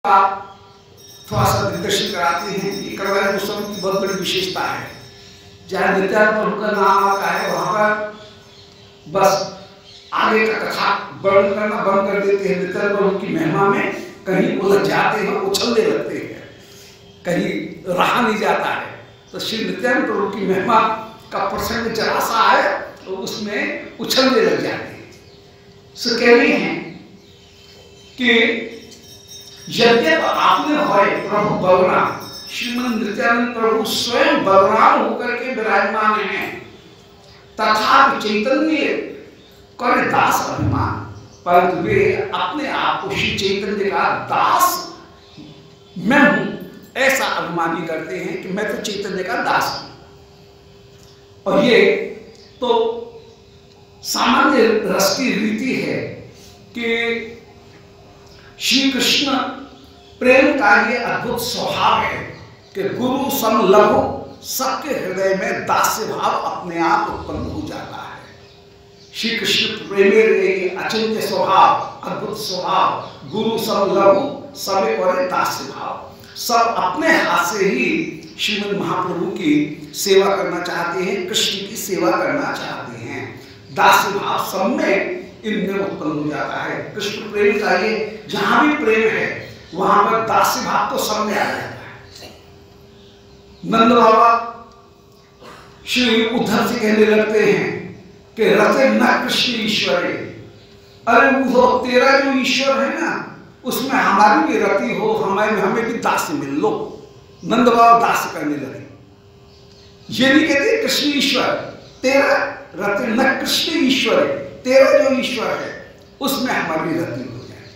आप थोड़ा सा दिग्दर्शन कराते हैं। ये करवाए गोस्वामी की बहुत बड़ी विशेषता है। जहाँ नित्यानंद प्रभु का नाम आता है वहां पर बस आगे का कथा वर्णन करना बंद कर देते हैं। नित्यानंद प्रभु की महिमा में कहीं उलझ जाते हैं, उछलने लगते हैं, कहीं रहा नहीं जाता है। तो श्री नित्यानंद प्रभु की महिमा का प्रसंग जरा सा है तो उसमें उछलने लग जाते हैं। सो कह रहे हैं कि यद्यप आपने होए प्रभु बलराम, श्रीमद नित्यानंद प्रभु स्वयं बलराम होकर के विराजमान हैं, तथा चैतन्य करे दास अभिमान, परंतु वे अपने आप को श्री चैतन्य का दास मैं हूं ऐसा अभिमान ही करते हैं कि मैं तो चैतन्य का दास हूं। और ये तो सामान्य रस की रीति है कि श्री कृष्ण प्रेम का ये अद्भुत स्वभाव है कि गुरु सम लघु सबके हृदय में दास्य भाव अपने आप उत्पन्न हो जाता है। श्री कृष्ण प्रेमे अचिंत्य स्वभाव, अद्भुत स्वभाव, गुरु सम लघु सबे और दास्य भाव, सब अपने हाथ से ही श्रीमद महाप्रभु की सेवा करना चाहते हैं, कृष्ण की सेवा करना चाहते हैं। दास्य भाव सब में इनमें उत्पन्न हो जाता है। कृष्ण प्रेम का ये जहां भी प्रेम है वहां पर दास्य भाव तो सब में आ जाता है। नंद बाबा श्री उद्धव से कहने लगते हैं कि रते न कृष्ण ईश्वर, अरे वो तेरा जो ईश्वर है ना उसमें हमारी भी रति हो, हमें भी दास मिल लो। नंद बाबा दास करने लगे। ये नहीं कहते कृष्ण ईश्वर, तेरा रति न कृष्ण ईश्वर, तेरा जो ईश्वर है उसमें हमारी रति हो जाए,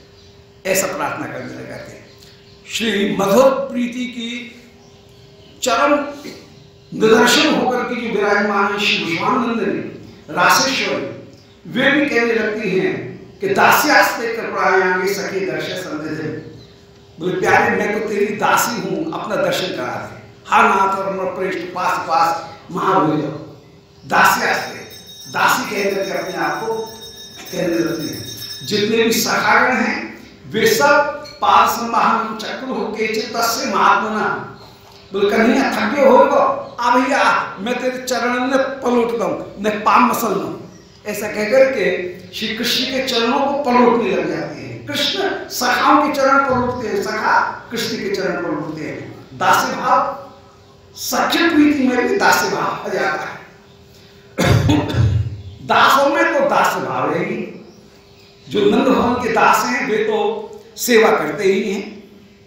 ऐसा प्रार्थना करने लगाते हैं। श्री मधुर प्रीति की चरम निदर्शन होकर के जो विराजमान है श्री विश्वानंद रासेश्वरी, वे भी कहने लगती हैं कि दास्यास्ते कृपायामी सखी दर्शन संदेह, बोले प्यारे मैं तो तेरी दासी हूं, अपना दर्शन करा दे। हा नाथ और पृष्ठ पास पास महाभूज, दास्यास्ते दासी कहकर के अपने आप को कहने लगते हैं। जितने भी सखागण हैं वे सब पार संवाहन चक्र होके चित्तस्य महात्मना, बोले कन्हैया थक गए होगा, आ भैया मैं तेरे चरणों में पलट दूं, मैं पाम मसल दूं, ऐसा कहकर के श्री कृष्ण के चरणों को पलटने लग जाते हैं। कृष्ण सखाओं के चरण पलटते हैं, सखा कृष्ण के चरण पलटते हैं। दास्य भाव सख्य प्रीति में भी दास्य भाव आ जाता है। दासों में तो दास्य भाव है ही। जो नंद भवन के दास हैं वे तो सेवा करते ही हैं।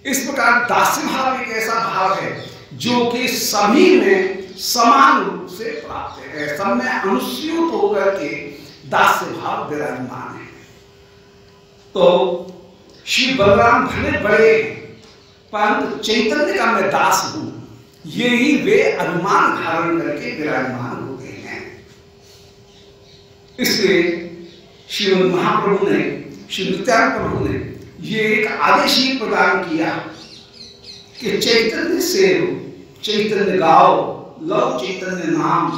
इस प्रकार दास्य भाव एक ऐसा भाव है जो कि सभी में समान रूप से प्राप्त है, सब में अनुस्यूत होकर के दास्य भाव विराजमान है। तो श्री बलराम भले बड़े परंतु चैतन्य का मैं दास हूं, ये ही वे अभिमान धारण करके विराजमान होते हैं। इसलिए श्रीमद महाप्रभु ने, श्री नित्यानंद प्रभु ने ये एक आदेश ही प्रदान किया कि चैतन्य से चैतन्य गाओ, लव चैतन्य नाम,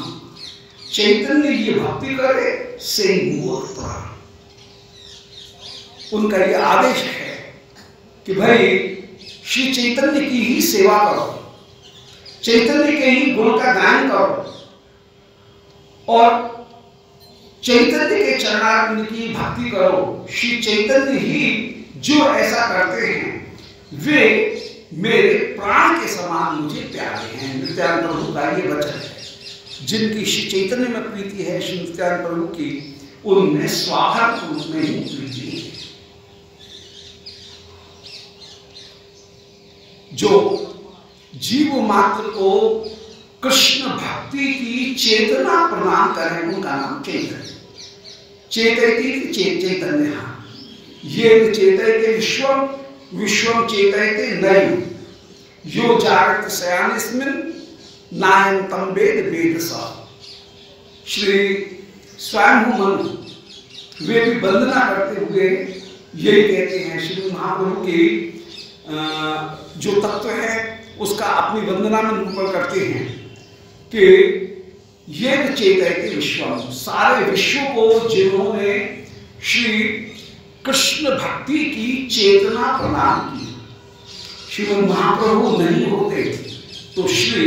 चैतन्य ये भक्ति करे से मोह प्राण। उनका ये आदेश है कि भाई श्री चैतन्य की ही सेवा करो, चैतन्य के ही गुण का गायन करो और चैतन्य के चरणारविंद की भक्ति करो। श्री चैतन्य ही जो ऐसा करते हैं वे मेरे प्राण के समान मुझे प्यारे हैं। नित्यानंद प्रभु का ये वचन है। जिनकी श्री चैतन्य में प्रीति है श्री नित्यानंद प्रभु की, उनमें स्वाभाविक रूप में ही प्रीति है। जो जीव मात्र को कृष्ण भक्ति की चेतना प्रदान करें उनका नाम चैतन्य। चेतयति चैतन्य, ये चेतयते विश्वम विश्वम चेतयते नयम, यो जागृत शयानिस्मिन् नायम तम वेद वेद सा। श्री स्वयं मनु वे भी वंदना करते हुए यही कहते हैं, श्री महाप्रभु की जो तत्व है उसका अपनी वंदना में निरूपण करते हैं कि ये चेतयते विश्वम, सारे विश्व को जिन्होंने श्री कृष्ण भक्ति की चेतना प्रदान की, श्रीमद् महाप्रभु नहीं होते तो श्री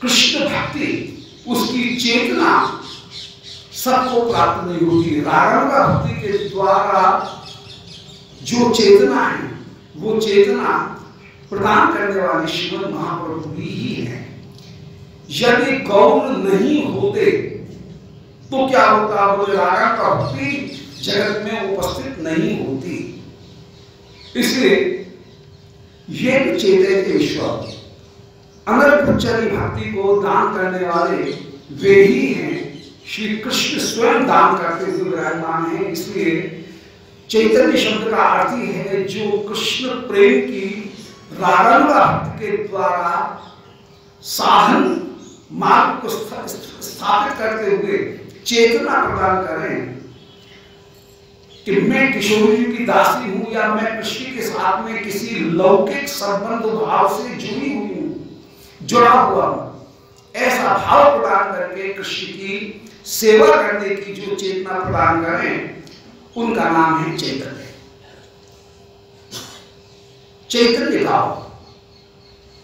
कृष्ण भक्ति उसकी चेतना सबको प्राप्त नहीं होती। रागानुगा भक्ति के द्वारा जो चेतना है वो चेतना प्रदान करने वाले श्रीमद् महाप्रभु ही है। यदि गौण नहीं होते तो क्या होता? बोले रागानुगा भक्ति जगत में उपस्थित नहीं होती। इसलिए ये चैतन्य ईश्वर अनर्पुच्चरी भक्ति को दान करने वाले वे ही हैं। श्री कृष्ण स्वयं दान करते हुए विराजमान है। इसलिए चैतन्य शब्द का अर्थ ही है जो कृष्ण प्रेम की रागानुगा भक्ति के द्वारा साधन मार्ग को स्थापित करते हुए चेतना प्रदान करें कि मैं किशोरी जी की दासी हूं या मैं कृष्ण के साथ में किसी लौकिक संबंध भाव से जुड़ी हुई हूं, जुड़ा हुआ हूं, ऐसा भाव प्रदान करके कृष्ण की सेवा करने की जो चेतना प्रदान करें उनका नाम है चैतन्य। चैतन्य गाओ,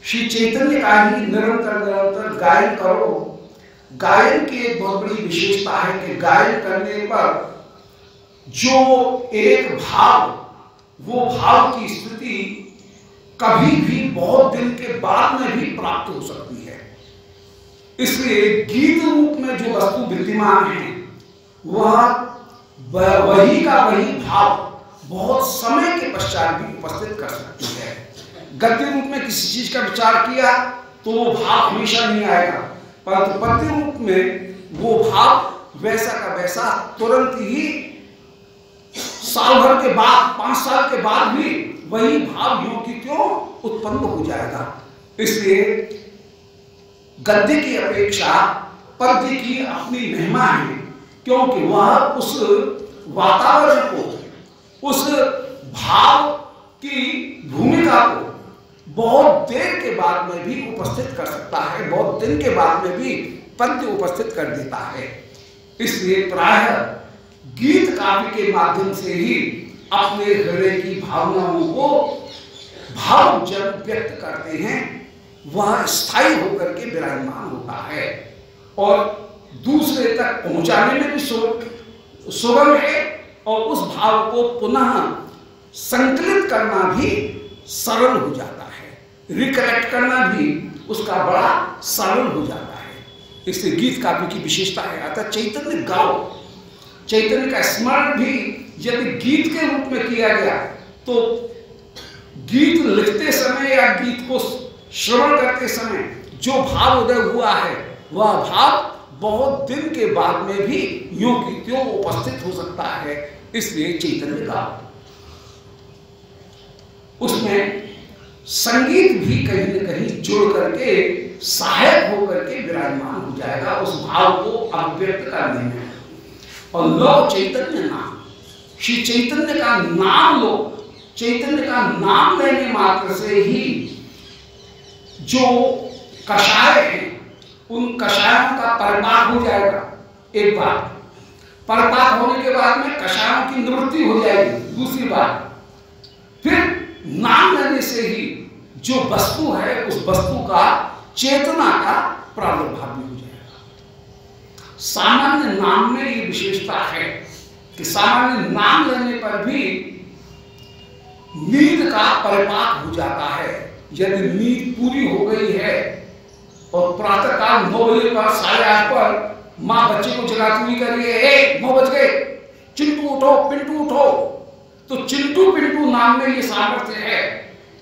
श्री चैतन्य का ही निरंतर निरंतर गायन करो। गायन की एक बहुत बड़ी विशेषता है कि गायन करने पर जो एक भाव, वो भाव की स्थिति कभी भी बहुत दिन के बाद में भी प्राप्त हो सकती है। इसलिए गीत रूप में जो वस्तु विद्यमान है वह वही का वही भाव बहुत समय के पश्चात भी उपस्थित कर सकती है। गद्य रूप में किसी चीज का विचार किया तो वो भाव हमेशा नहीं आएगा, परंतु पद्य रूप में वो भाव वैसा का वैसा तुरंत ही साल भर के बाद, 5 साल के बाद भी वही भाव यूं की त्यों उत्पन्न हो जाएगा। इसलिए गद्य की अपेक्षा पद्य की अपनी महिमा है, क्योंकि वह उस वातावरण को, उस भाव की भूमिका को बहुत देर के बाद में भी उपस्थित कर सकता है, बहुत दिन के बाद में भी पद्य उपस्थित कर देता है। इसलिए प्रायः गीत काव्य के माध्यम से ही अपने हृदय की भावनाओं को भाव जब व्यक्त करते हैं वह स्थायी होकर के विराजमान होता है और दूसरे तक पहुंचाने में भी सुगम है और उस भाव को पुनः संकलित करना भी सरल हो जाता है, रिकलेक्ट करना भी उसका बड़ा सरल हो जाता है। इसलिए गीत काव्य की विशेषता है। अतः चैतन्य गाओ, चैतन्य का स्मरण भी यदि गीत के रूप में किया गया तो गीत लिखते समय या गीत को श्रवण करते समय जो भाव उदय हुआ है वह भाव बहुत दिन के बाद में भी यूं की त्यों उपस्थित हो सकता है। इसलिए चैतन्य गाओ। उसमें संगीत भी कहीं न कहीं जुड़ करके सहायक होकर के विराजमान हो जाएगा उस भाव को अभिव्यक्त करने में। और लो चैतन्य नाम, श्री चैतन्य का नाम लो। चैतन्य का नाम लेने मात्र से ही जो कषाय है उन कषायों का परिपाक हो जाएगा। एक बार परिपाक होने के बाद में कषायों की निवृत्ति हो जाएगी। दूसरी बात फिर नाम लेने से ही जो वस्तु है उस वस्तु का चेतना का प्रादुर्भाव भी हो जाएगा। सामान्य नाम में ये विशेषता है कि सामान्य नाम लेने पर भी नींद का परिपाक हो जाता है। यदि नींद पूरी हो गई है और प्रातःकाल 9 बजे पर 8:30 पर माँ बच्चे को जगाती हुई कर रही है, 9 बज गए, चिंटू उठो, पिंटू उठो, तो चिंटू पिंटू नाम में ये सामर्थ्य है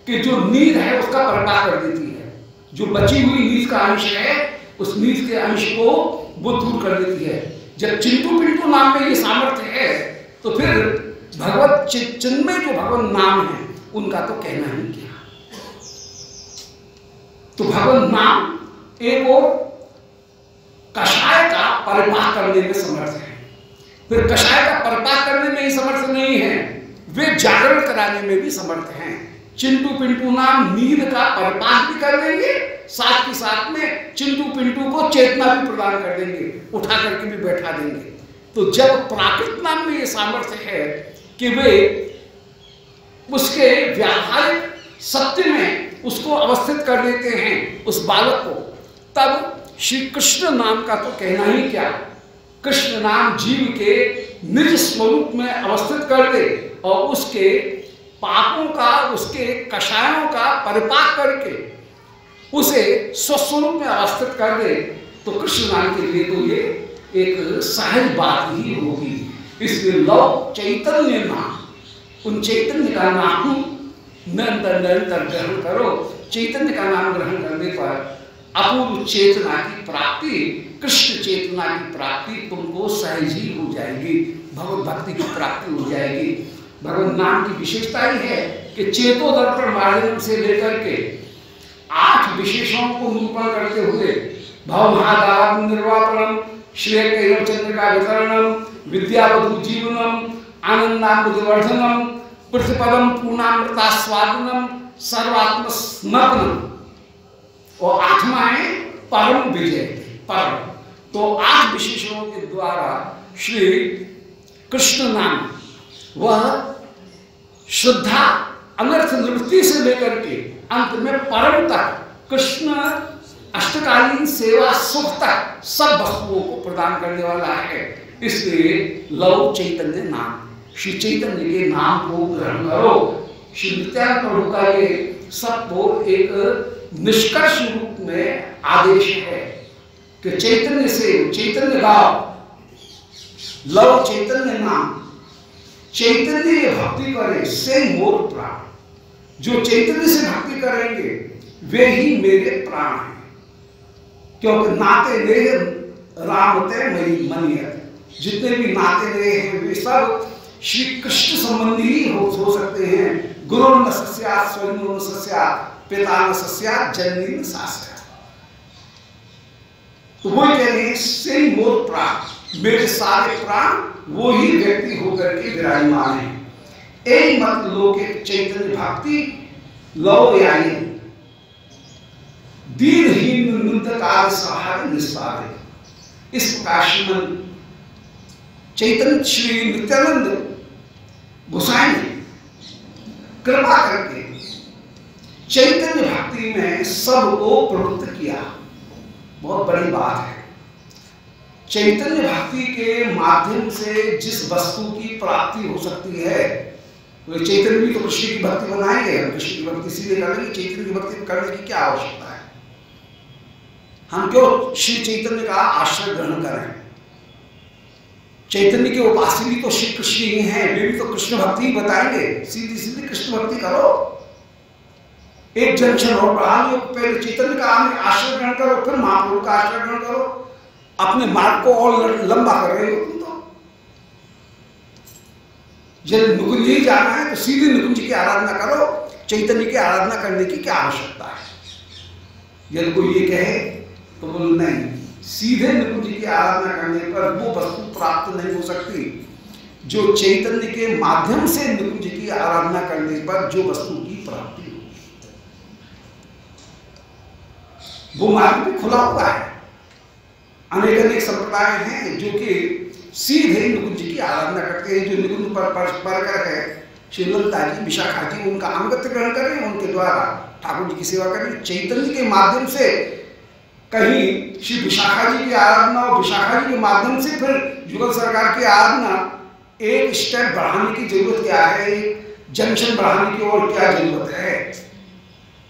कि जो नींद है उसका परिपाक कर देती है। जो बची हुई नींद का अंश है उस नींद के अंश को वो दूर कर देती है। जब चिंटू पिंटू नाम में ये सामर्थ्य है तो फिर भगवत चिन्मय जो भगवान नाम है उनका तो कहना ही क्या। तो भगवान नाम एक और कषाय का परिपाक करने में समर्थ है। फिर कषाय का परिपाक करने में ही समर्थ नहीं है, वे जागरण कराने में भी समर्थ हैं। चिंटू पिंटू नाम नींद का परिपाक भी कर देंगे, साथ के साथ में चिंटू पिंटू को चेतना भी प्रदान कर देंगे, उठा करके भी बैठा देंगे। तो जब प्राकृत नाम में ये सामर्थ्य है कि वे उसके व्यावहारिक सत्य में उसको अवस्थित कर देते हैं उस बालक को, तब श्री कृष्ण नाम का तो कहना ही क्या। कृष्ण नाम जीव के निज स्वरूप में अवस्थित कर दे और उसके पापों का, उसके कषायों का परिपाक करके उसे स्वस्वरूप में अवस्थित कर दे, तो कृष्ण नाम के लिए तो ये एक सहज बात ही होगी। इसलिए लव चैतन्य नाम, उन चैतन्य का नाम निरंतर निरंतर ग्रहण करो। चैतन्य का नाम ग्रहण करने पर अपूर्व चेतना की प्राप्ति, कृष्ण चेतना की प्राप्ति तुमको सहज ही हो जाएगी, भगवत भक्ति की प्राप्ति हो जाएगी। भगवत नाम की विशेषता ही है कि चेतो दर्पण माध्यम से लेकर के 8 विशेषों को निरूपण करते हुए भव महादाव निर्वापणम, श्रेय कैव चंद्र का वितरणम, विद्यावधु जीवनम, आनंदामृतवर्धनम, प्रतिपदम पूर्णामृतास्वादनम, सर्वात्म स्मरणम और 8वां है परम विजय, परम। तो 8 विशेषणों के द्वारा श्री कृष्ण नाम वह श्रद्धा अनर्थ निवृत्ति से लेकर के अंत में परम तक कृष्ण अष्टकालीन सेवा सुख तक सब वस्तुओं को प्रदान करने वाला है। इसलिए लव चैतन्य नाम, श्री चैतन्य के नाम को ग्रहण करो। श्री नित्यानंद प्रभु का ये सबको एक निष्कर्ष रूप में आदेश है कि चैतन्य से चैतन्य गाओ, लव चैतन्य नाम, चैतन्य भक्ति करे से मोर प्राण। जो चैतन्य से भक्ति करेंगे वे ही मेरे प्राण हैं, क्योंकि नाते नेह रामते मई मनियत। जितने भी नाते नेह हैं वे सब श्री कृष्ण संबंधी ही हो सकते हैं। गुरु न सस्यात्, स्वयं न सस्यात्, पिता न सस्यात्, जननी न सास्यात्। तो वो कह रहे हैं से मोर प्राण, मेरे सारे प्राण वो ही व्यक्ति होकर के विराजमान है। एक मत लोके चैतन्य भक्ति लो यानी दीनहीन निंदकार सहारे निस्तारे। इस प्रकार श्रीमन चैतन्य श्री नित्यानंद गोसाई ने कृपा करके चैतन्य भक्ति में सबको प्रवृत्त किया। बहुत बड़ी बात है। चैतन्य भक्ति के माध्यम से जिस वस्तु की प्राप्ति हो सकती है, तो चैतन्य भी तो कृष्ण की भक्ति बनाएंगे, हम कृष्ण की भक्ति सीधे करेंगे, चैतन्य की भक्ति करने की क्या आवश्यकता है। हम क्यों श्री चैतन्य का आश्रय ग्रहण करें। चैतन्य के उपासी भी तो श्री कृष्ण ही हैं, वे भी तो कृष्ण भक्ति ही बताएंगे। सीधी सीधी कृष्ण भक्ति करो, एक जंक्शन और बढ़ा लो। पहले चैतन्य का आश्रय ग्रहण करो, फिर महाप्रभु का आश्रय ग्रहण करो। अपने मार्ग को और लंबा कर रहे हो तुम तो। जब निकुंज ही जाना है तो सीधे निकुंज की आराधना करो, चैतन्य की आराधना करने की क्या आवश्यकता है। यदि कोई ये कहे तो बोलो नहीं, सीधे निकुंज की आराधना करने पर वो वस्तु प्राप्त नहीं हो सकती जो चैतन्य के माध्यम से निकुंज की आराधना करने पर जो वस्तु की प्राप्ति हो। वो मार्ग भी खुला हुआ है। अनेक अनेक संप्रदाय हैं जो कि सीधे निकुंज की आराधना करते हैं। जो निकुंज पर कर है, श्री ललिता जी, विशाखा जी, उनका अंगत्य ग्रहण करें, उनके द्वारा ठाकुर जी की सेवा करें। चैतन्य के माध्यम से कहीं श्री विशाखा जी की आराधना और विशाखा जी के माध्यम से फिर युगल सरकार की आराधना, एक स्टेप बढ़ाने की जरूरत क्या है, एक जंक्शन बढ़ाने की और क्या जरूरत है।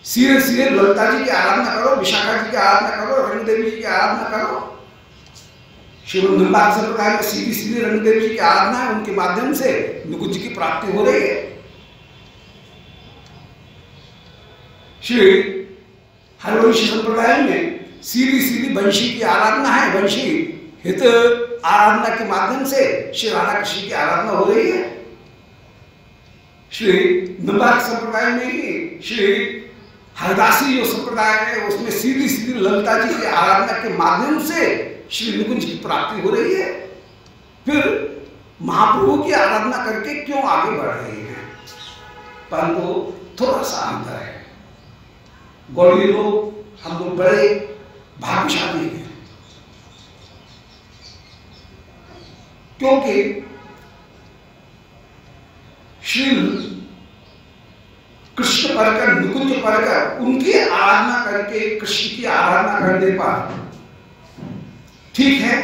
सीधे सीधे ललिता जी की आराधना करो, विशाखा जी की आराधना करो, रंग देवी जी की आराधना करो। शिवनंदास संप्रदाय में सीधी सीधी रंग देवी जी की आराधना है, उनके माध्यम से निकुंज की प्राप्ति हो रही है। श्री हरिवंशी संप्रदाय में सीधी सीधी वंशी की आराधना है, वंशी हित आराधना के माध्यम से श्री राधा कृष्ण की आराधना हो रही है। श्री नंदास संप्रदाय में ही श्री हरदासी जो संप्रदाय है उसमें सीधी सीधी ललिता जी की आराधना के माध्यम से श्री निकुंज की प्राप्ति हो रही है। फिर महाप्रभु की आराधना करके क्यों आगे बढ़ रहे हैं, परंतु थोड़ा सा अंतर है। गौड़ी लोग, हम लोग बड़े भाग्यशाली हैं, क्योंकि श्री परकर, निकुंज परकर उनकी आराधना करके कृष्ण की आराधना करने पर ठीक है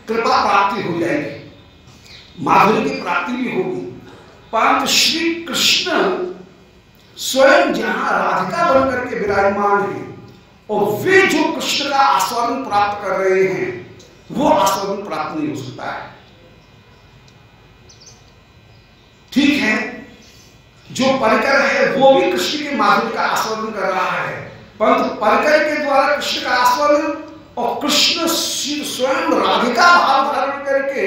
कृपा प्राप्ति हो जाएगी, माधुर्य की प्राप्ति भी होगी। परंतु श्री कृष्ण स्वयं जहां राधिका बनकर के विराजमान है और वे जो कृष्ण का आस्वादन प्राप्त कर रहे हैं वो आस्वादन प्राप्त नहीं हो सकता है। ठीक है, जो परिकर है वो भी कृष्ण के माधुर्य का आस्वादन कर रहा है, परंतु परिकर के द्वारा कृष्ण का आस्वादन और कृष्ण स्वयं राधिका भाव धारण करके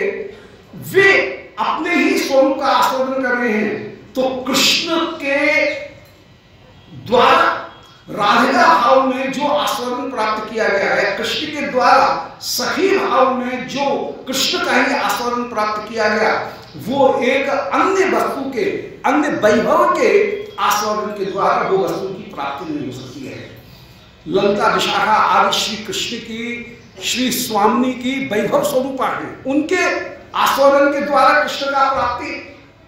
वे अपने ही स्वरूप का आस्वादन कर रहे हैं। तो कृष्ण के द्वारा राधिका भाव में जो आस्वादन प्राप्त किया गया है, कृष्ण के द्वारा सखी भाव में जो कृष्ण का ही आस्वादन प्राप्त किया गया, वो एक अन्य वस्तु के, अन्य वैभव के आस्वादन के द्वारा वो वस्तु की प्राप्ति नहीं हो सकती है। ललिता विशाखा आदि श्री कृष्ण की, श्री स्वामी की वैभव स्वरूपा है, उनके आस्वादन के द्वारा कृष्ण का प्राप्ति,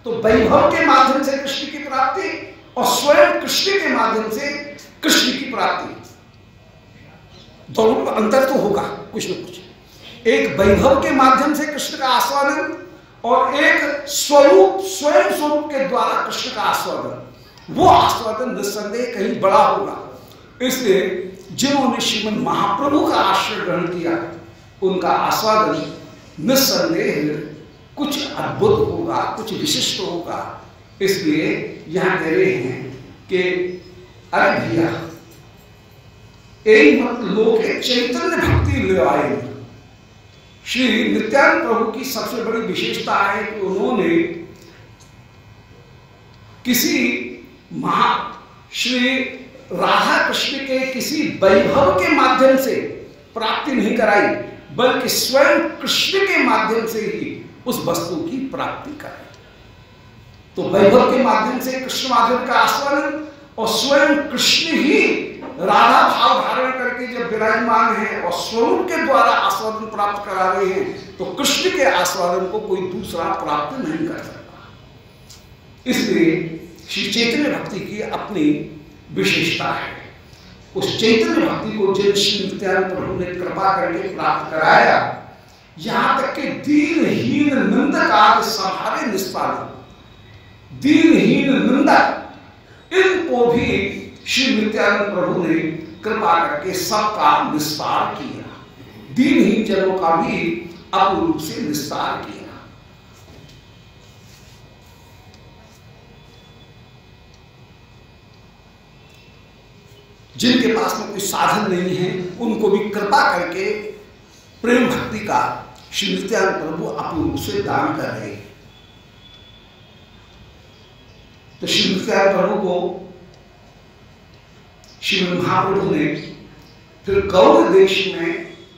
तो वैभव के माध्यम से कृष्ण की प्राप्ति और स्वयं कृष्ण के माध्यम से कृष्ण की प्राप्ति, दोनों में अंतर तो होगा कुछ न कुछ। एक वैभव के माध्यम से कृष्ण का आस्वादन और एक स्वरूप, स्वयं स्वरूप के द्वारा कृष्ण का आस्वादन, वो आस्वादन निस्संदेह कहीं बड़ा होगा। इसलिए जिन्होंने श्रीमन महाप्रभु का आश्रय ग्रहण किया उनका आस्वादन निस्संदेह कुछ अद्भुत होगा, कुछ विशिष्ट होगा। इसलिए यहां कह रहे हैं कि अरे भैया एक मत लोके चैतन्य भक्ति ले आए। श्री नित्यानंद प्रभु की सबसे बड़ी विशेषता है कि उन्होंने किसी श्री राधा कृष्ण के किसी वैभव के माध्यम से प्राप्ति नहीं कराई, बल्कि स्वयं कृष्ण के माध्यम से ही उस वस्तु की प्राप्ति कराई। तो वैभव के माध्यम से कृष्ण माधुर्य का आस्वादन और स्वयं कृष्ण ही राधा भाव धारण करके जब विराजमान है और स्वरूप के द्वारा आस्वादन प्राप्त करा रहे हैं, तो कृष्ण के आस्वादन को कोई दूसरा प्राप्त नहीं कर सकता। इसलिए श्री चैतन्य भक्ति की अपनी विशेषता है। उस चैतन्य भक्ति को जिन श्री नित्यानंद प्रभु ने कृपा करके प्राप्त कराया, यहां तक कि दीनहीन निंदक आदि संहारे निष्पादन, दीनहीन निंदक इनको भी श्री नित्यानंद प्रभु ने कृपा करके सबका निस्तार किया, दीनहीन जनों का भी अपूर्ण रूप से निस्तार किया। जिनके पास में कोई साधन नहीं है उनको भी कृपा करके प्रेम भक्ति का श्री नित्यानंद प्रभु अपूर्ण रूप से दान कर रहे हैं। तो श्री नित्यानंद प्रभु को श्री महाप्रभु ने फिर गौड़ देश में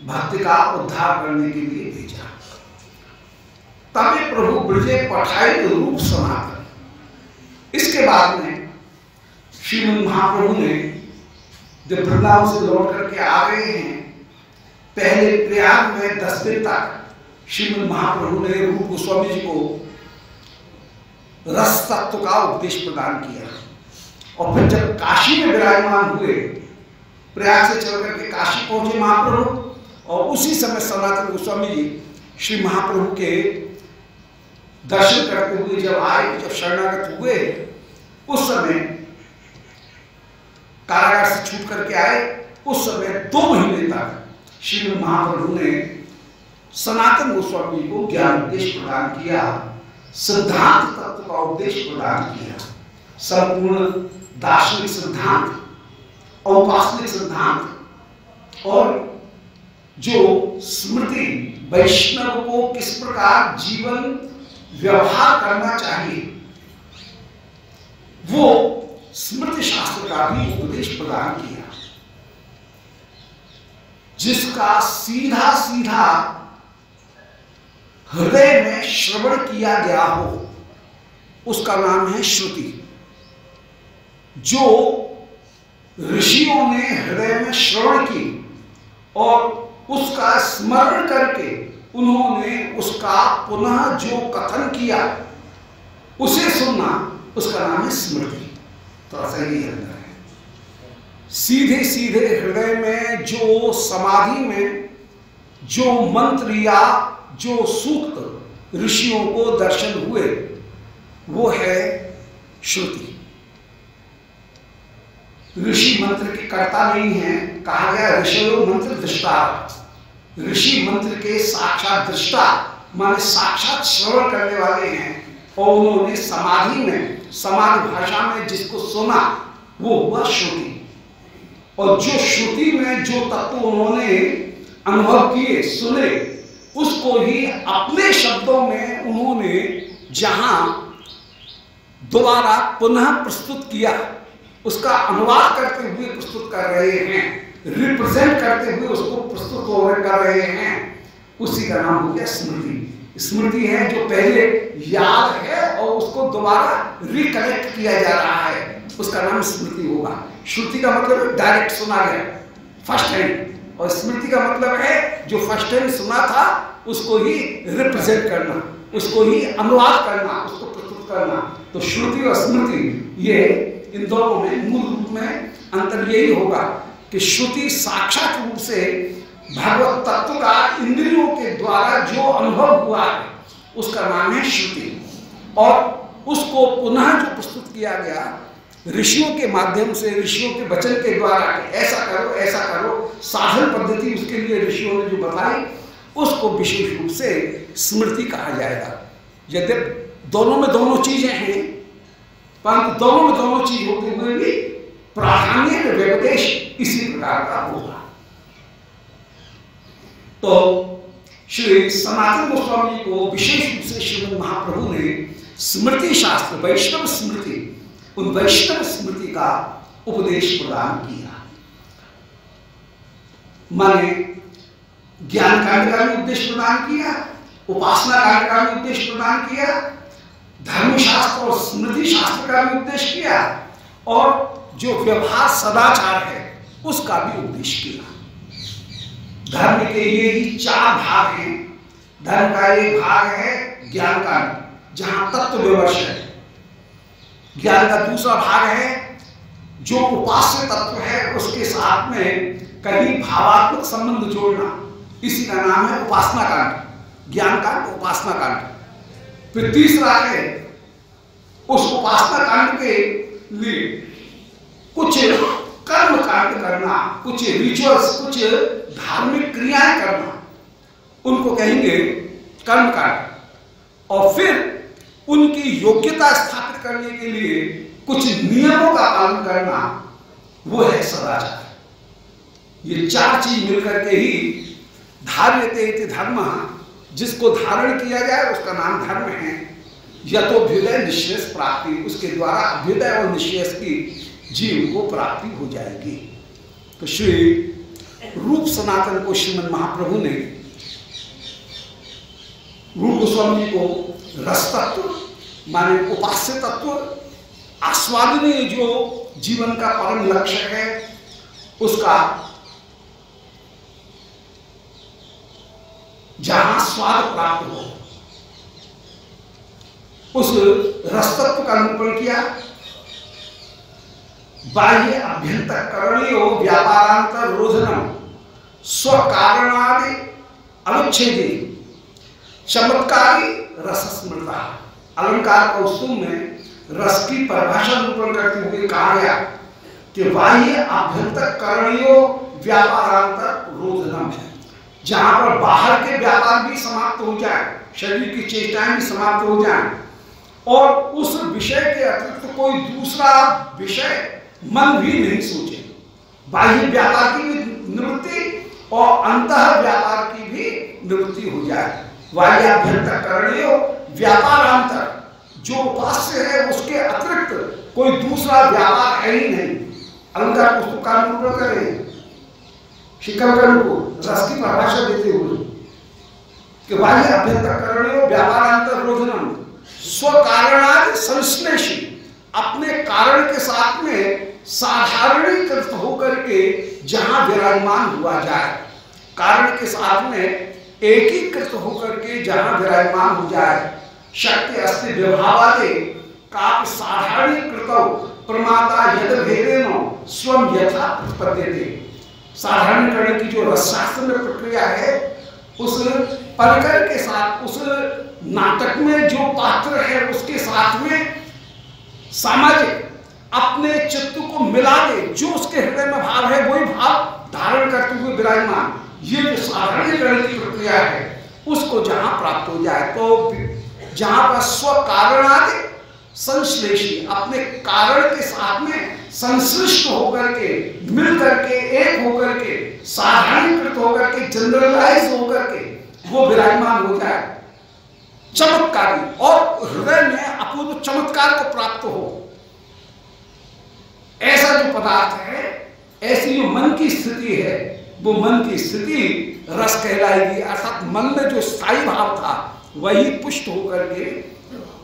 भक्ति का उद्धार करने के लिए भेजा। तभी प्रभु ब्रजे पठाई रूप सनातन। इसके बाद में श्रीमद महाप्रभु ने जब वृंदावन से लौट करके आ रहे हैं, पहले प्रयाग में 10 दिन तक श्रीमद महाप्रभु ने रूप गोस्वामी जी को रस तत्व का उपदेश प्रदान किया। और फिर जब काशी में विराजमान हुए, प्रयाग से चल करके काशी पहुंचे महाप्रभु, और उसी समय सनातन गोस्वामी जी श्री महाप्रभु के दर्शन करते हुए जब आए, जब शरणागत हुए, उस समय कारागार से छूट करके आए, उस समय 2 महीने तक श्री महाप्रभु ने सनातन गोस्वामी को ज्ञान उपदेश प्रदान किया, सिद्धांत तत्व का उपदेश प्रदान किया, संपूर्ण दार्शनिक सिद्धांत, औपासनिक सिद्धांत, और जो स्मृति वैष्णव को किस प्रकार जीवन व्यवहार करना चाहिए, वो स्मृति शास्त्र का भी उपदेश प्रदान किया, जिसका सीधा सीधा हृदय में श्रवण किया गया हो, उसका नाम है श्रुति। जो ऋषियों ने हृदय में श्रवण की और उसका स्मरण करके उन्होंने उसका पुनः जो कथन किया, उसे सुनना, उसका नाम है स्मृति। तो सही अंदर है। सीधे सीधे हृदय में जो समाधि में जो मंत्र या जो सूक्त ऋषियों को दर्शन हुए वो है श्रुति। ऋषि मंत्र के कर्ता नहीं है, कहा गया ऋषियों मंत्र दृष्टा। ऋषि मंत्र के साक्षात दृष्टा माने साक्षात श्रवण करने वाले हैं, और उन्होंने समाधि में समाधि भाषा में जिसको सुना वो हुआ श्रुति। और जो श्रुति में जो तत्व उन्होंने अनुभव किए सुने उसको ही अपने शब्दों में उन्होंने जहां दोबारा पुनः प्रस्तुत किया, उसका अनुवाद करते हुए प्रस्तुत कर रहे हैं, रिप्रेजेंट करते हुए उसको प्रस्तुत कर रहे हैं, उसी का नाम हो गया स्मृति। स्मृति है जो पहले याद है और उसको दोबारा रिकलेक्ट किया जा रहा है, उसका नाम स्मृति होगा। श्रुति का मतलब डायरेक्ट सुना गया फर्स्ट हैंड, और स्मृति का मतलब है जो फर्स्ट हैंड सुना था उसको ही रिप्रेजेंट करना, उसको ही अनुवाद करना, उसको प्रस्तुत करना। तो श्रुति और स्मृति ये इन दोनों में मूल रूप में अंतर यही होगा कि श्रुति साक्षात रूप से भगवत तत्व का इंद्रियों के द्वारा जो अनुभव हुआ है उसका नाम है श्रुति, और उसको पुनः जो प्रस्तुत किया गया ऋषियों के माध्यम से, ऋषियों के वचन के द्वारा ऐसा करो, साधन पद्धति उसके लिए ऋषियों ने जो बताई उसको विशेष रूप से स्मृति कहा जाएगा। यद्यपि दोनों में दोनों चीजें हैं, परंतु दोनों में दोनों चीज होते हुए भी प्राधान्य व्यपदेश इसी प्रकार का होगा। तो श्री सनातन गोस्वामी को विशेष रूप से श्रीमद् महाप्रभु ने स्मृति शास्त्र, वैष्णव स्मृति, उन वैष्णव स्मृति का उपदेश प्रदान किया। माने ज्ञान कांड का भी उपदेश प्रदान किया, उपासना कांड का भी उपदेश प्रदान किया, धर्मशास्त्र और स्मृति शास्त्र का भी उपदेश किया, और जो व्यवहार सदाचार है उसका भी उपदेश किया। धर्म के ये ही चार भाग हैं। धर्म का एक भाग है ज्ञान कांड, जहां तत्व विमर्श है। ज्ञान का दूसरा भाग है जो उपास्य तत्व है उसके साथ में कहीं भावात्मक संबंध जोड़ना, इसी का नाम है उपासना कांड, ज्ञान कांड, उपासना कांड। फिर तीसरा है उस उपासना कांड के लिए कुछ कर्म कांड करना, कुछ रिचुअल्स, कुछ धार्मिक क्रियाएं करना, उनको कहेंगे कर्म कांड। और फिर उनकी योग्यता स्थापित करने के लिए कुछ नियमों का पालन करना, वो है सदाचार। ये चार चीज मिलकर के ही धार्यते इति धर्म, जिसको धारण किया जाए उसका नाम धर्म है। यतोभ्युदय निश्रेयस प्राप्ति, उसके द्वारा अभ्युदय और निश्रेयस की जीव को प्राप्ति हो जाएगी। तो श्री रूप सनातन को श्रीमद् महाप्रभु ने, रूप गोस्वामी को रस तत्व माने उपास्य तत्व, आस्वादनीय जो जीवन का परम लक्ष्य है उसका, जहां स्वाद प्राप्त हो, उस रस तत्व का निरूपण किया। बाह्य अभ्यंतर करणीयो व्यापारांतर रोधनम स्व कारणादि अनुच्छेदी चमत्कारी रस स्मृता। अलंकार कौस्तुभ में रस की परिभाषा निरूपण करते हुए कहा गया कि बाह्य आभ्यंतर करणीयो व्यापारांतर रोधनम है, जहां पर बाहर के व्यापार भी समाप्त हो जाए, शरीर की चेष्टाएं भी समाप्त हो जाए, और उस विषय के अतिरिक्त कोई दूसरा विषय मन भी नहीं सोचे। बाह्य व्यापार की भी निवृत्ति और अंतः व्यापार की भी निवृत्ति हो जाए। बाह्याभ्यंतर करणीयो व्यापारांतर, जो उपास्य है उसके अतिरिक्त कोई दूसरा व्यापार है ही नहीं। अलंकार पुस्तक का निरूपण करें शिखरकर्ण को रस की परिभाषा देते हुए कि बाह्य अभ्यंतर करणीयो व्यापारांतर रोधनम स्व कारणादि संश्लेषी, अपने कारण के साथ में साधारणीकृत होकर के जहां विराजमान हुआ जाए, कारण के साथ में एकीकृत होकर के जहां विराजमान हो जाए। शक्ति अस्ति विभावादि काप साधारणीकृतौ प्रमाता यद भेदेन स्वम यथा प्रतिपद्यते। साधारणीकरण की जो रसशास्त्र में प्रक्रिया है, उस परिकर के साथ, उस नाटक में जो पात्र है उसके साथ में सामाजिक अपने चित्त को मिला दे, जो उसके हृदय में भाव है वही भाव धारण करते हुए विराजमान, ये जो साधारणीकरण की प्रक्रिया है उसको जहां प्राप्त हो जाए, तो जहां पर स्व कारणादि संश्लेषी अपने कारण के साथ में संश्लिष्ट होकर के, मिल करके, एक होकर के, साधारणीकृत होकर के, जनरलाइज होकर के वो विराजमान हो जाए, चमत्कारी, और हृदय में अपूर्व चमत्कार को प्राप्त हो, ऐसा जो पदार्थ है, ऐसी जो मन की स्थिति है, वो मन की स्थिति रस कहलाएगी। अर्थात मन में जो स्थायी भाव था वही पुष्ट होकर के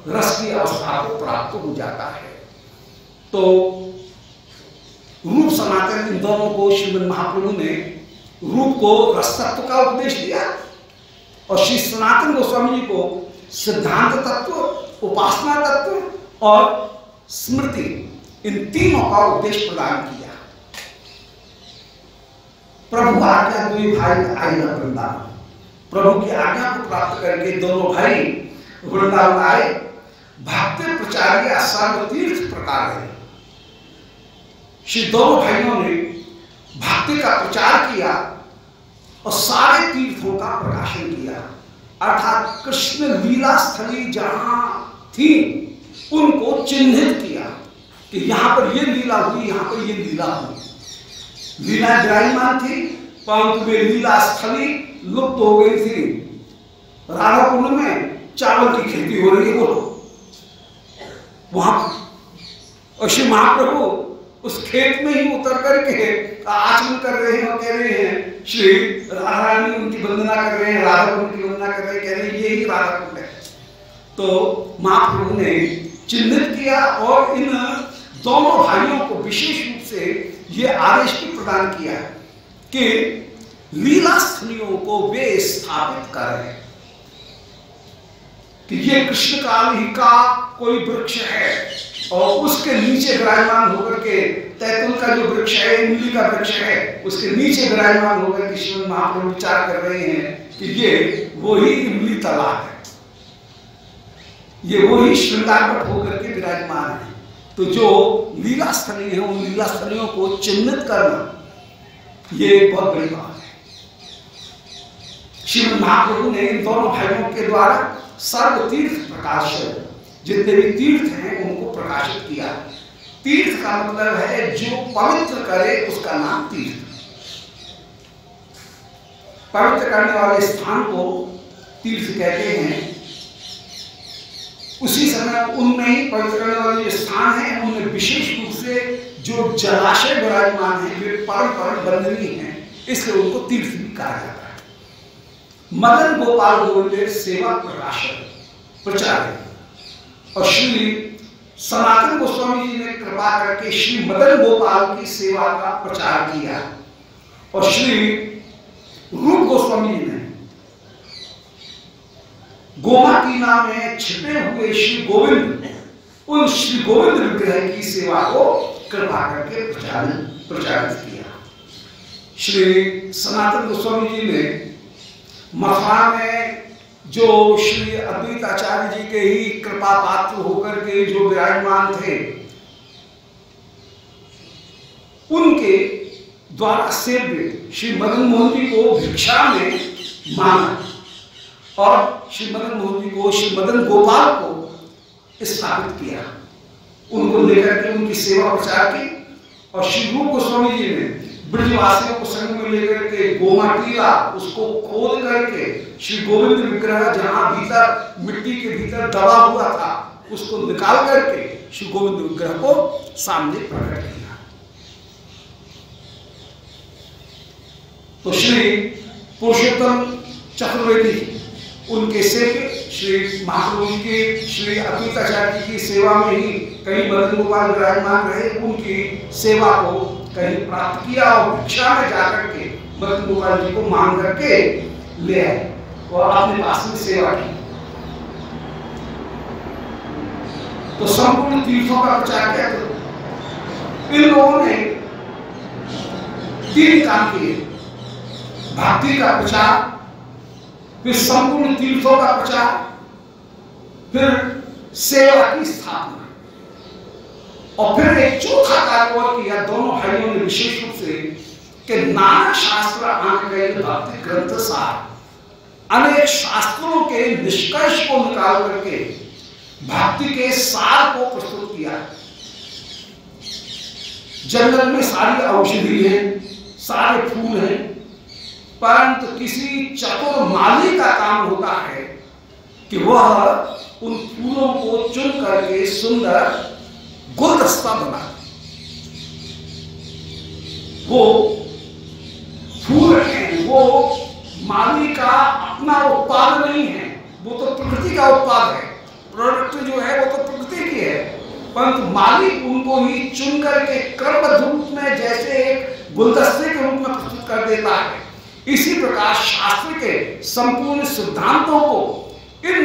रस की अवस्था को प्राप्त हो जाता है। तो रूप सनातन, इन दोनों को श्रीमद् महाप्रभु ने रूप को रस तत्व का उपदेश दिया और श्री सनातन गोस्वामी जी को सिद्धांत तत्व, उपासना तत्व और स्मृति, इन तीनों का उपदेश प्रदान किया। प्रभु आज्ञा दुई भाई आए वृंदावन, प्रभु की आज्ञा को प्राप्त करके दोनों भाई वृंदावन आए। भक्ति प्रचार्य सर्व तीर्थ प्रकार है, श्री दोनों भाइयों ने भक्ति का प्रचार किया और सारे तीर्थों का प्रकाशन किया। अर्थात कृष्ण लीला स्थली जहां थी उनको चिन्हित किया कि यहां पर ये लीला हुई, यहां पर ये लीला हुई। लीला विराजमान थी, परंतु वे लीला स्थली लुप्त हो गई थी। राधा कुंड में चावल की खेती हो रही है, बोलो वहां, और श्री महाप्रभु उस खेत में ही उतर करके आचमन कर रहे हैं और कह रहे हैं, श्री राधा रानी उनकी वंदना कर रहे हैं, राधा कुंड की वंदना कर रहे हैं, कह रहे हैं ये ही राधा कुंड है। तो महाप्रभु ने चिन्हित किया और इन दोनों भाइयों को विशेष रूप से ये आदेश भी प्रदान किया कि लीला स्थलियों को वे स्थापित करें कि ये कृष्ण काल ही का कोई वृक्ष है और उसके नीचे विराजमान होकर के तैतुल का जो वृक्ष है, इमली का वृक्ष है, उसके नीचे विराजमान होकर के श्रीमद् महाप्रभु विचार कर रहे हैं कि ये वही इमली तालाब है, ये वही श्रृंगारपट होकर के विराजमान है। तो जो लीला स्थली है, उन लीला स्थलियों को चिन्हित करना ये बहुत बड़ी बात है। श्रीमद् महाप्रभु ने इन दोनों भाइयों के द्वारा सर्व तीर्थ प्रकाश, जितने भी तीर्थ हैं उनको प्रकाशित किया। तीर्थ का मतलब है जो पवित्र करे उसका नाम तीर्थ। पवित्र करने वाले स्थान को तीर्थ कहते हैं। उसी समय उनमें ही पवित्र करने वाले जो स्थान है उनमें विशेष रूप से जो जलाशय विराजमान है वे परम परम बंदनीय हैं, इसलिए उनको तीर्थ भी कहा जाता है। मदन गोपाल गोविंद सेवा प्रकाशन प्रचार, और श्री सनातन गोस्वामी जी ने कृपा करके श्री मदन गोपाल की सेवा का प्रचार किया और श्री रूप गोस्वामी जी ने गोमातीना में छिपे हुए श्री गोविंद, उन श्री गोविंद विग्रह की सेवा को कृपा करके प्रचारित किया। श्री सनातन गोस्वामी जी ने मथुरा में जो श्री अद्वैत आचार्य जी के ही कृपा पात्र होकर के जो विराजमान थे, उनके द्वारा सेव्य श्री मदन मोहन जी को भिक्षा में माना और श्री मदन मोहन जी को, श्री मदन गोपाल को स्थापित किया। उनको लेकर के उनकी सेवा प्रचार की और श्री रूप गोस्वामी जी ने ब्रजवासियों को संग में लेकर के गोमाटीला उसको खोद करके श्री गोविंद विग्रह जहां भीतर मिट्टी के भीतर दबा हुआ था उसको निकाल करके श्री गोविंद विग्रह को सामने प्रकट किया। तो श्री पुरुषोत्तम चतुर्वेदी उनके सेवक श्री महाप्रभु के श्री अद्वैत आचार्य जी की सेवा में ही कहीं मदन गोपाल विराजमान रहे, उनकी सेवा को कहीं प्राप्त किया और भिक्षा में जाकर के मदन गोपाल जी को मांग करके ले आए और अपने पास में सेवा की। तो संपूर्ण तीर्थों का प्रचार क्या करो? इन लोगों ने 3 काम किए, भक्ति का प्रचार, फिर संपूर्ण तीर्थों का प्रचार, फिर सेवा की स्थापना, और फिर एक चौथा कार्य और किया दोनों भाइयों ने विशेष रूप से कि नाना शास्त्र आने भक्ति ग्रंथ सार, अनेक शास्त्रों के निष्कर्ष को निकाल करके भक्ति के सार को प्रस्तुत किया। जंगल में सारी औषधि है, सारे फूल हैं, परंतु किसी चतुर माली का काम होता है कि वह उन फूलों को चुन करके सुंदर गुलदस्ता बना। वो फूल हैं, वो माली का अपना उत्पाद नहीं है, वो तो प्रकृति का उत्पाद है। प्रोडक्ट जो है वो तो प्रकृति की है, परंतु माली उनको ही चुन करके क्रमबद्ध रूप में जैसे एक गुलदस्ते के रूप में प्रस्तुत कर देता है। इसी प्रकार शास्त्र के संपूर्ण सिद्धांतों को इन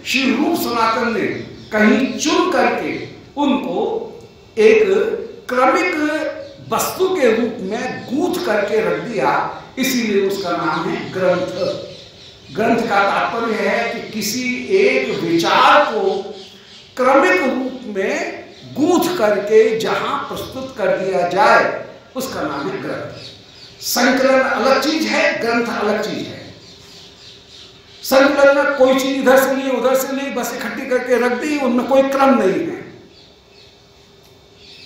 श्री रूप सनातन ने कहीं चुन करके उनको एक क्रमिक वस्तु के रूप में गूंथ करके रख दिया, इसीलिए उसका नाम है ग्रंथ। ग्रंथ का तात्पर्य है कि किसी एक विचार को क्रमिक रूप में गूंथ करके जहां प्रस्तुत कर दिया जाए उसका नाम है ग्रंथ। संकलन अलग चीज है, ग्रंथ अलग चीज है। संकलन में कोई चीज इधर से ली उधर से ली, बस इकट्ठी करके रख दी, उनमें कोई क्रम नहीं है,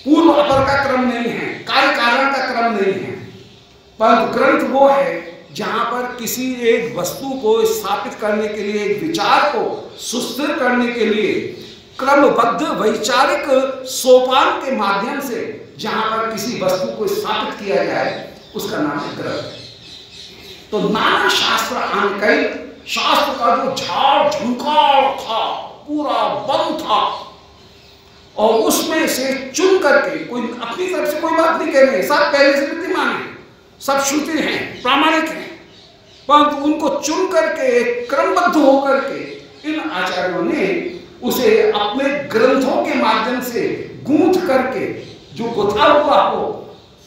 पूर्व अपर का क्रम नहीं है, कार्य कारण का क्रम नहीं है। परंतु ग्रंथ वो है जहां पर किसी एक वस्तु को स्थापित करने के लिए, एक विचार को सुस्थिर करने के लिए क्रमबद्ध वैचारिक सोपान के माध्यम से जहां पर किसी वस्तु को स्थापित किया जाए उसका नाम है ग्रंथ। तो नाना शास्त्र आनकई, शास्त्र का जो झाड़ झुंकार था, पूरा वन था, और उसमें से चुन करके, कोई अपनी तरफ से कोई बात नहीं कह रहे, सब पहले से विद्यमान है, सब श्रुति हैं, प्रामाणिक हैं, परंतु उनको चुन करके क्रमबद्ध होकर के इन आचार्यों ने उसे अपने ग्रंथों के माध्यम से गूंथ करके जो गुथा हुआ हो,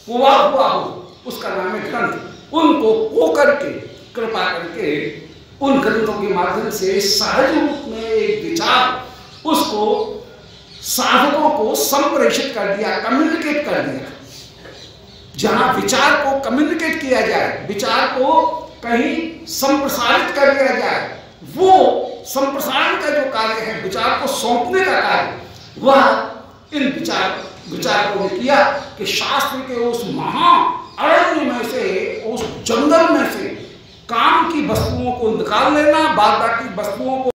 पुआ हुआ हो, उसका नाम है ग्रंथ। उनको पो करके कृपा करके उन ग्रंथों के माध्यम से सहज रूप में एक विचार उसको साधकों को संप्रेषित कर दिया, कम्युनिकेट कर दिया। जहां विचार को कम्युनिकेट किया जाए, विचार को कहीं संप्रसारित कर दिया जाए, वो संप्रसारण का जो कार्य है, विचार को सौंपने का कार्य, वह इन विचारकों ने किया कि शास्त्र के उस महा अरण्य में से, उस जंगल में से काम की वस्तुओं को निकाल लेना, बाद बाकी वस्तुओं को